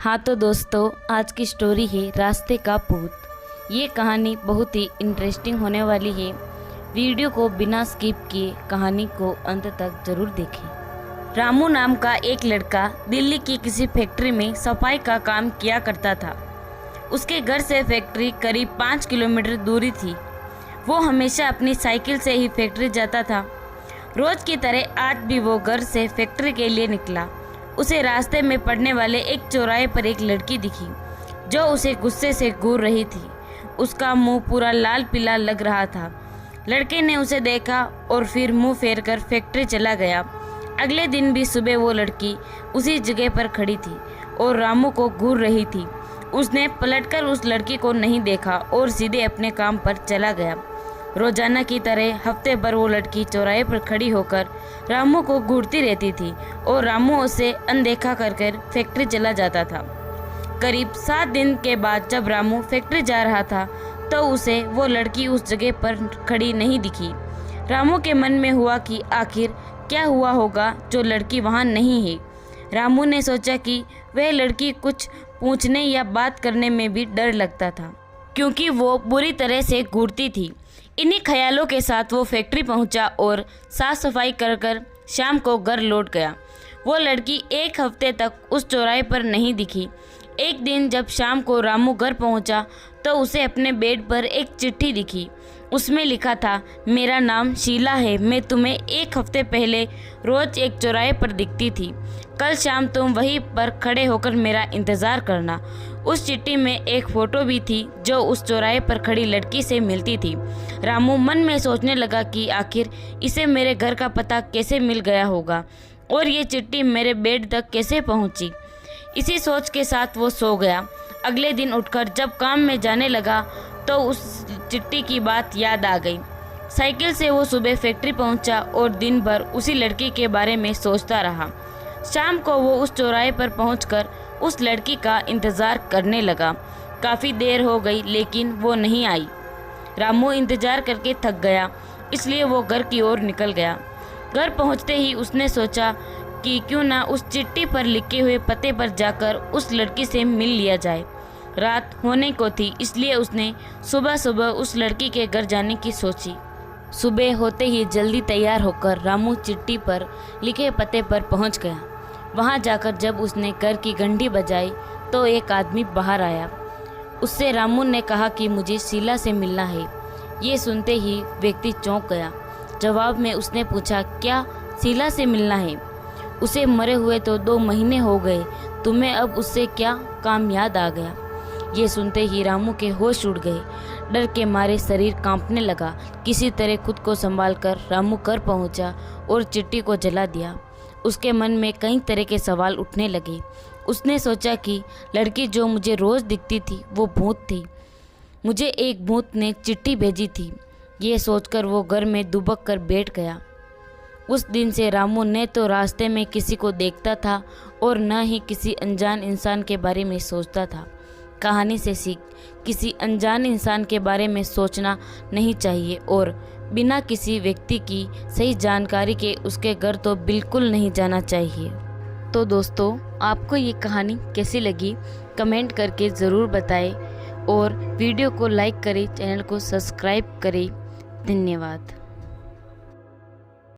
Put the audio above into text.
हाँ तो दोस्तों, आज की स्टोरी है रास्ते का भूत। ये कहानी बहुत ही इंटरेस्टिंग होने वाली है। वीडियो को बिना स्किप किए कहानी को अंत तक जरूर देखें। रामू नाम का एक लड़का दिल्ली की किसी फैक्ट्री में सफाई का काम किया करता था। उसके घर से फैक्ट्री करीब 5 किलोमीटर दूरी थी। वो हमेशा अपनी साइकिल से ही फैक्ट्री जाता था। रोज की तरह आज भी वो घर से फैक्ट्री के लिए निकला। उसे रास्ते में पड़ने वाले एक चौराहे पर एक लड़की दिखी जो उसे गुस्से से घूर रही थी। उसका मुंह पूरा लाल पीला लग रहा था। लड़के ने उसे देखा और फिर मुंह फेरकर फैक्ट्री चला गया। अगले दिन भी सुबह वो लड़की उसी जगह पर खड़ी थी और रामू को घूर रही थी। उसने पलटकर उस लड़की को नहीं देखा और सीधे अपने काम पर चला गया। रोजाना की तरह हफ्ते भर वो लड़की चौराहे पर खड़ी होकर रामू को घूरती रहती थी और रामू उसे अनदेखा कर फैक्ट्री चला जाता था। करीब 7 दिन के बाद जब रामू फैक्ट्री जा रहा था तो उसे वो लड़की उस जगह पर खड़ी नहीं दिखी। रामू के मन में हुआ कि आखिर क्या हुआ होगा जो लड़की वहाँ नहीं है। रामू ने सोचा कि वह लड़की कुछ पूछने या बात करने में भी डर लगता था क्योंकि वो बुरी तरह से घूरती थी। इन्हीं ख्यालों के साथ वो फैक्ट्री पहुंचा और साफ सफाई कर शाम को घर लौट गया। वो लड़की एक हफ्ते तक उस चौराहे पर नहीं दिखी। एक दिन जब शाम को रामू घर पहुंचा तो उसे अपने बेड पर एक चिट्ठी दिखी। उसमें लिखा था, मेरा नाम शीला है। मैं तुम्हें एक हफ्ते पहले रोज एक चौराहे पर दिखती थी। कल शाम तुम वहीं पर खड़े होकर मेरा इंतज़ार करना। उस चिट्ठी में एक फ़ोटो भी थी जो उस चौराहे पर खड़ी लड़की से मिलती थी। रामू मन में सोचने लगा कि आखिर इसे मेरे घर का पता कैसे मिल गया होगा और ये चिट्ठी मेरे बेड तक कैसे पहुंची। इसी सोच के साथ वो सो गया। अगले दिन उठकर जब काम में जाने लगा तो उस चिट्ठी की बात याद आ गई। साइकिल से वो सुबह फैक्ट्री पहुंचा और दिन भर उसी लड़की के बारे में सोचता रहा। शाम को वो उस चौराहे पर पहुंचकर उस लड़की का इंतज़ार करने लगा। काफ़ी देर हो गई लेकिन वो नहीं आई। रामू इंतज़ार करके थक गया, इसलिए वो घर की ओर निकल गया। घर पहुंचते ही उसने सोचा कि क्यों ना उस चिट्ठी पर लिखे हुए पते पर जाकर उस लड़की से मिल लिया जाए। रात होने को थी, इसलिए उसने सुबह सुबह उस लड़की के घर जाने की सोची। सुबह होते ही जल्दी तैयार होकर रामू चिट्ठी पर लिखे पते पर पहुंच गया। वहां जाकर जब उसने घर की घंटी बजाई तो एक आदमी बाहर आया। उससे रामू ने कहा कि मुझे शीला से मिलना है। ये सुनते ही व्यक्ति चौंक गया। जवाब में उसने पूछा, क्या शीला से मिलना है? उसे मरे हुए तो 2 महीने हो गए, तुम्हें अब उससे क्या काम याद आ गया? ये सुनते ही रामू के होश उड़ गए। डर के मारे शरीर कांपने लगा। किसी तरह खुद को संभालकर रामू घर पहुंचा और चिट्ठी को जला दिया। उसके मन में कई तरह के सवाल उठने लगे। उसने सोचा कि लड़की जो मुझे रोज़ दिखती थी वो भूत थी। मुझे एक भूत ने चिट्ठी भेजी थी। ये सोचकर वो घर में दुबक कर बैठ गया। उस दिन से रामू न तो रास्ते में किसी को देखता था और न ही किसी अनजान इंसान के बारे में सोचता था। कहानी से सीख, किसी अनजान इंसान के बारे में सोचना नहीं चाहिए और बिना किसी व्यक्ति की सही जानकारी के उसके घर तो बिल्कुल नहीं जाना चाहिए। तो दोस्तों, आपको ये कहानी कैसी लगी कमेंट करके ज़रूर बताएं और वीडियो को लाइक करें, चैनल को सब्सक्राइब करें। धन्यवाद।